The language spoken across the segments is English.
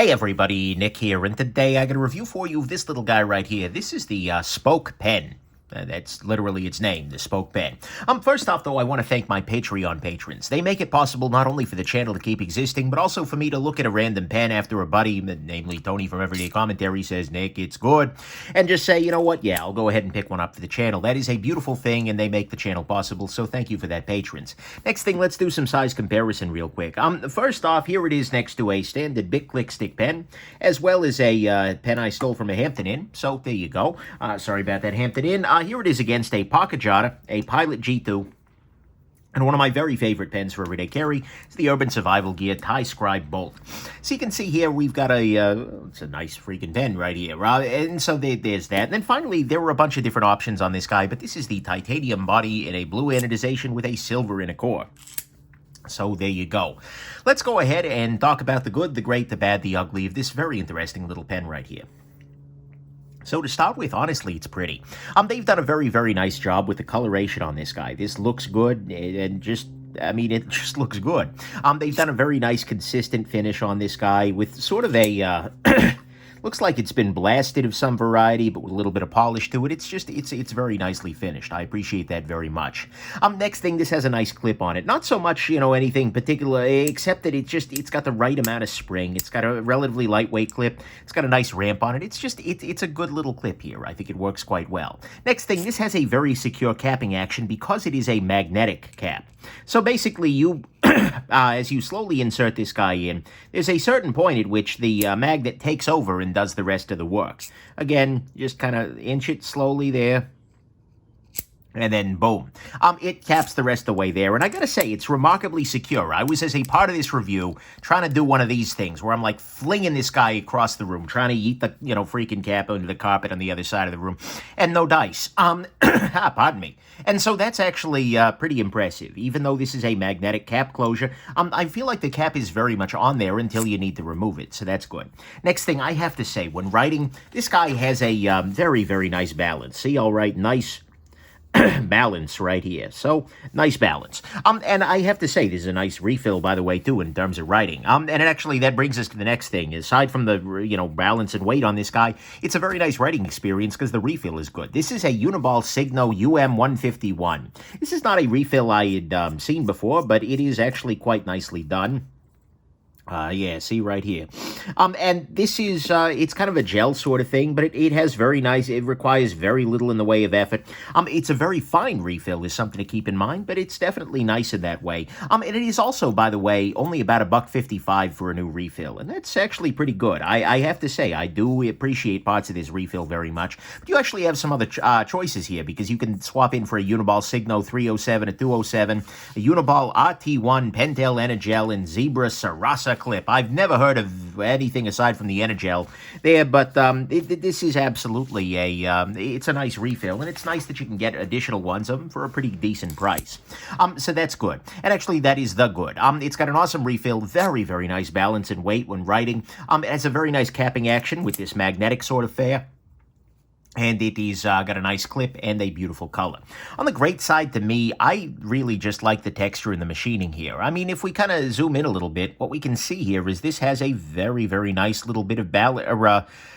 Hey everybody, Nick here, and today I got a review for you of this little guy right here. This is the Spoke Pen. That's literally its name, the Spoke Pen. First off, though, I want to thank my Patreon patrons. They make it possible not only for the channel to keep existing, but also for me to look at a random pen after a buddy, namely Tony from Everyday Commentary, says, Nick, it's good, and just say, you know what, yeah, I'll go ahead and pick one up for the channel. That is a beautiful thing, and they make the channel possible, so thank you for that, patrons. Next thing, let's do some size comparison real quick. First off, here it is next to a standard Bic Click stick pen, as well as a pen I stole from a Hampton Inn, so there you go. Sorry about that, Hampton Inn. Here it is against a Pocket Jotter, a Pilot G2, and one of my very favorite pens for everyday carry is the Urban Survival Gear Tie Scribe Bolt. So you can see here we've got it's a nice freaking pen right here. And so there's that. And then finally, there were a bunch of different options on this guy, but this is the titanium body in a blue anodization with a silver inner core. So there you go. Let's go ahead and talk about the good, the great, the bad, the ugly of this very interesting little pen right here. So to start with, honestly, it's pretty. They've done a very, very nice job with the coloration on this guy. This looks good, and it just looks good. They've done a very nice, consistent finish on this guy with sort of a, looks like it's been blasted of some variety, but with a little bit of polish to it. It's very nicely finished. I appreciate that very much. Next thing, this has a nice clip on it. Not so much, anything particular, except that it's got the right amount of spring. It's got a relatively lightweight clip. It's got a nice ramp on it. It's a good little clip here. I think it works quite well. Next thing, this has a very secure capping action because it is a magnetic cap. So basically, you as you slowly insert this guy in, there's a certain point at which the magnet takes over and does the rest of the work. Again, just kind of inch it slowly there. And then, boom. It caps the rest of the way there. And I gotta say, it's remarkably secure. I was, as a part of this review, trying to do one of these things where I'm, like, flinging this guy across the room, trying to eat the, freaking cap onto the carpet on the other side of the room. And no dice. Pardon me. And so that's actually pretty impressive. Even though this is a magnetic cap closure, I feel like the cap is very much on there until you need to remove it. So that's good. Next thing I have to say, when writing, this guy has a very, very nice balance. See, all right, nice balance right here. So, nice balance. And I have to say, this is a nice refill, by the way, too, in terms of writing. And actually, that brings us to the next thing. Aside from the, balance and weight on this guy, it's a very nice writing experience because the refill is good. This is a Uniball Signo UM151. This is not a refill I had seen before, but it is actually quite nicely done. Yeah, see right here. And this is, it's kind of a gel sort of thing, but it has very nice, it requires very little in the way of effort. It's a very fine refill is something to keep in mind, but it's definitely nice in that way. And it is also, by the way, only about $1.55 for a new refill, and that's actually pretty good. I have to say, I do appreciate parts of this refill very much, but you actually have some other choices here, because you can swap in for a Uniball Signo 307, a 207, a Uniball RT1, Pentel Energel, and Zebra Sarasa clip. I've never heard of anything aside from the Energel there, but this is absolutely it's a nice refill, and it's nice that you can get additional ones of them for a pretty decent price. So that's good. And actually, that is the good. It's got an awesome refill, very, very nice balance and weight when writing. It has a very nice capping action with this magnetic sort of fare. And it is got a nice clip and a beautiful color. On the great side to me, I really just like the texture and the machining here. I mean, if we kind of zoom in a little bit, what we can see here is this has a very, very nice little bit of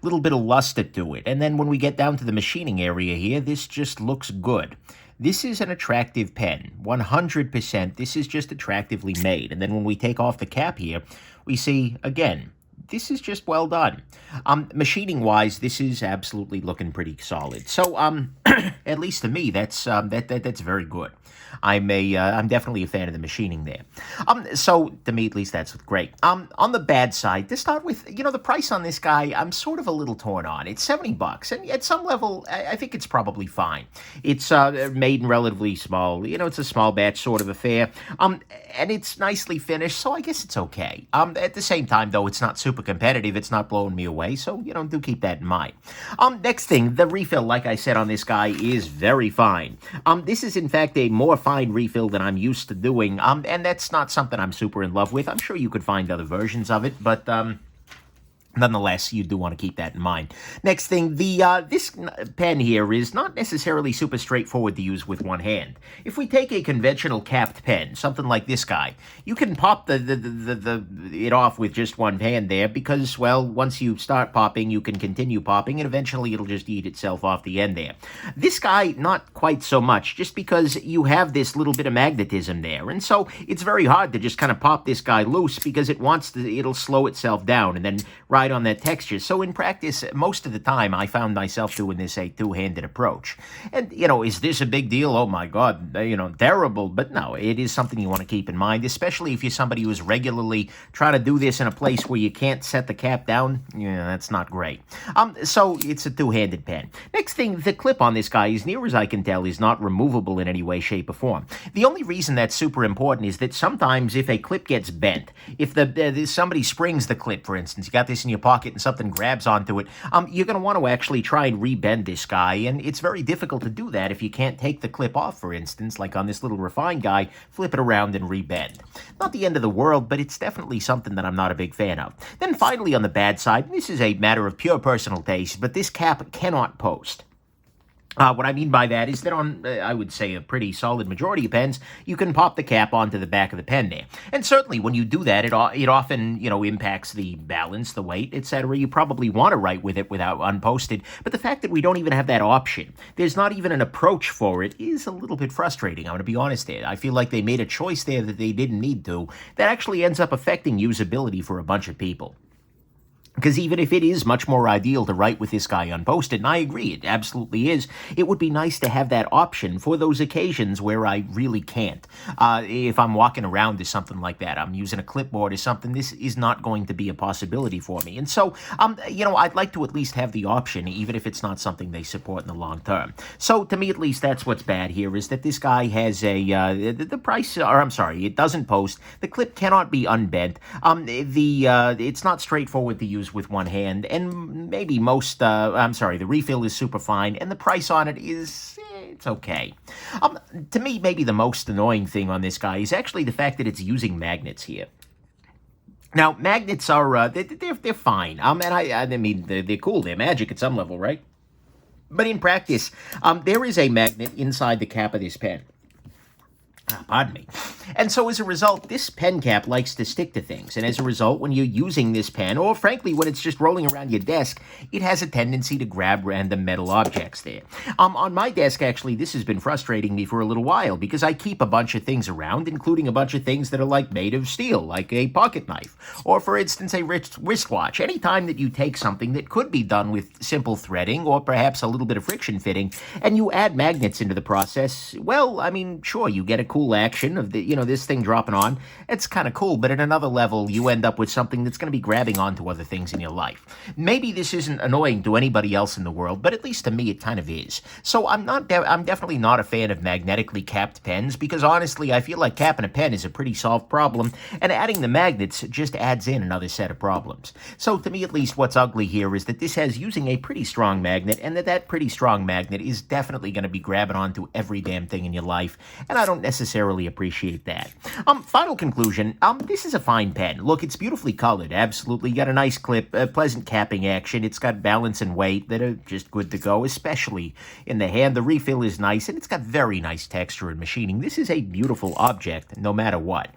little bit of luster to it. And then when we get down to the machining area here, this just looks good. This is an attractive pen, 100%. This is just attractively made. And then when we take off the cap here, we see, again, this is just well done. Machining-wise, this is absolutely looking pretty solid. So, at least to me, that's very good. I'm definitely a fan of the machining there. So to me, at least, that's great. On the bad side, to start with, the price on this guy, I'm sort of a little torn on. It's $70, and at some level, I think it's probably fine. It's made in relatively small, it's a small batch sort of affair, and it's nicely finished, so I guess it's okay. At the same time, though, it's not super competitive. It's not blowing me away, so, do keep that in mind. Next thing, the refill, like I said on this guy, is very fine. This is, in fact, a more fine refill than I'm used to doing, and that's not something I'm super in love with. I'm sure you could find other versions of it, but Nonetheless, you do want to keep that in mind. Next thing, this pen here is not necessarily super straightforward to use with one hand. If we take a conventional capped pen, something like this guy, you can pop it off with just one hand there because, well, once you start popping, you can continue popping, and eventually it'll just eat itself off the end there. This guy, not quite so much, just because you have this little bit of magnetism there, and so it's very hard to just kind of pop this guy loose because it'll slow itself down and then ride on that texture. So in practice, most of the time, I found myself doing this a two-handed approach. And, is this a big deal? Oh my God, terrible. But no, it is something you want to keep in mind, especially if you're somebody who is regularly trying to do this in a place where you can't set the cap down. Yeah, that's not great. So it's a two-handed pen. Next thing, the clip on this guy, as near as I can tell, is not removable in any way, shape, or form. The only reason that's super important is that sometimes if a clip gets bent, if somebody springs the clip, for instance, you got this in your pocket and something grabs onto it, you're going to want to actually try and rebend this guy, and it's very difficult to do that if you can't take the clip off, for instance, like on this little refined guy, flip it around and rebend. Not the end of the world, but it's definitely something that I'm not a big fan of. Then finally on the bad side, this is a matter of pure personal taste, but this cap cannot post. What I mean by that is that on, I would say, a pretty solid majority of pens, you can pop the cap onto the back of the pen there. And certainly when you do that, it often, impacts the balance, the weight, etc. You probably want to write with it without unposted. But the fact that we don't even have that option, there's not even an approach for it, is a little bit frustrating. I'm going to be honest there. I feel like they made a choice there that they didn't need to, that actually ends up affecting usability for a bunch of people. Because even if it is much more ideal to write with this guy unposted, and I agree, it absolutely is, it would be nice to have that option for those occasions where I really can't. If I'm walking around to something like that, I'm using a clipboard or something, this is not going to be a possibility for me. And so, I'd like to at least have the option, even if it's not something they support in the long term. So, to me at least, that's what's bad here, is that this guy has the price, or I'm sorry, it doesn't post. The clip cannot be unbent. It's not straightforward to use with one hand, and maybe the refill is super fine, and the price on it is, it's okay. To me, maybe the most annoying thing on this guy is actually the fact that it's using magnets here. Now, magnets are, they're fine, and I mean, they're cool, they're magic at some level, right? But in practice, there is a magnet inside the cap of this pen. Pardon me. And so as a result, this pen cap likes to stick to things. And as a result, when you're using this pen, or frankly, when it's just rolling around your desk, it has a tendency to grab random metal objects there. On my desk, actually, this has been frustrating me for a little while because I keep a bunch of things around, including a bunch of things that are like made of steel, like a pocket knife, or for instance, a wristwatch. Anytime that you take something that could be done with simple threading or perhaps a little bit of friction fitting, and you add magnets into the process, well, I mean, sure, you get a cool action of this thing dropping on. It's kind of cool, but at another level, you end up with something that's going to be grabbing onto other things in your life. Maybe this isn't annoying to anybody else in the world, but at least to me, it kind of is. So I'm definitely not a fan of magnetically capped pens because honestly, I feel like capping a pen is a pretty solved problem, and adding the magnets just adds in another set of problems. So to me, at least, what's ugly here is that this has using a pretty strong magnet, and that pretty strong magnet is definitely going to be grabbing onto every damn thing in your life, and I don't necessarily appreciate that. Final conclusion, this is a fine pen. Look, it's beautifully colored, absolutely. Got a nice clip, pleasant capping action. It's got balance and weight that are just good to go, especially in the hand. The refill is nice, and it's got very nice texture and machining. This is a beautiful object, no matter what.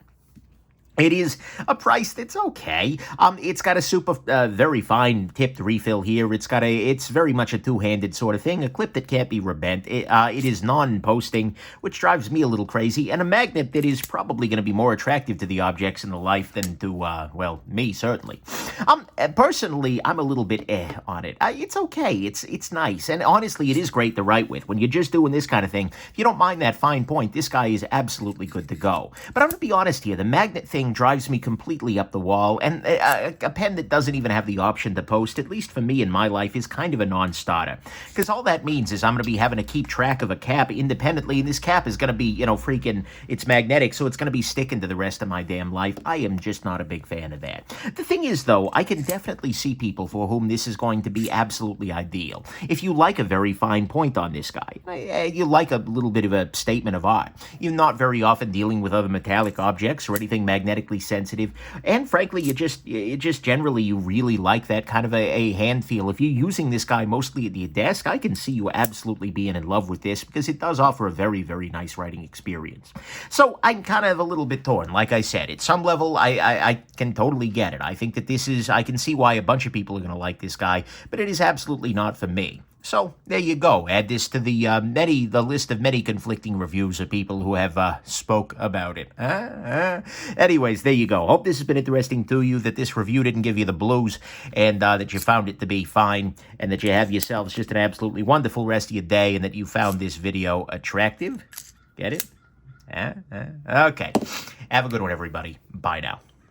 It is a price that's okay. It's got a super, very fine tipped refill here. It's very much a two-handed sort of thing. A clip that can't be rebent. It is non-posting, which drives me a little crazy, and a magnet that is probably going to be more attractive to the objects in the life than to, me, certainly. Personally, I'm a little bit on it. It's okay. It's nice, and honestly, it is great to write with. When you're just doing this kind of thing, if you don't mind that fine point, this guy is absolutely good to go. But I'm going to be honest here. The magnet thing drives me completely up the wall, and a pen that doesn't even have the option to post, at least for me in my life, is kind of a non-starter. Because all that means is I'm going to be having to keep track of a cap independently, and this cap is going to be, it's magnetic, so it's going to be sticking to the rest of my damn life. I am just not a big fan of that. The thing is, though, I can definitely see people for whom this is going to be absolutely ideal. If you like a very fine point on this guy, you like a little bit of a statement of art, you're not very often dealing with other metallic objects or anything magnetic aesthetically sensitive, and frankly, you just generally, you really like that kind of a hand feel. If you're using this guy mostly at your desk, I can see you absolutely being in love with this, because it does offer a very, very nice writing experience. So I'm kind of a little bit torn. Like I said, at some level, I can totally get it. I think that I can see why a bunch of people are going to like this guy, but it is absolutely not for me. So there you go. Add this to the list of many conflicting reviews of people who have spoke about it. Anyways, there you go. Hope this has been interesting to you, that this review didn't give you the blues, and that you found it to be fine, and that you have yourselves just an absolutely wonderful rest of your day, and that you found this video attractive. Get it? Okay. Have a good one, everybody. Bye now.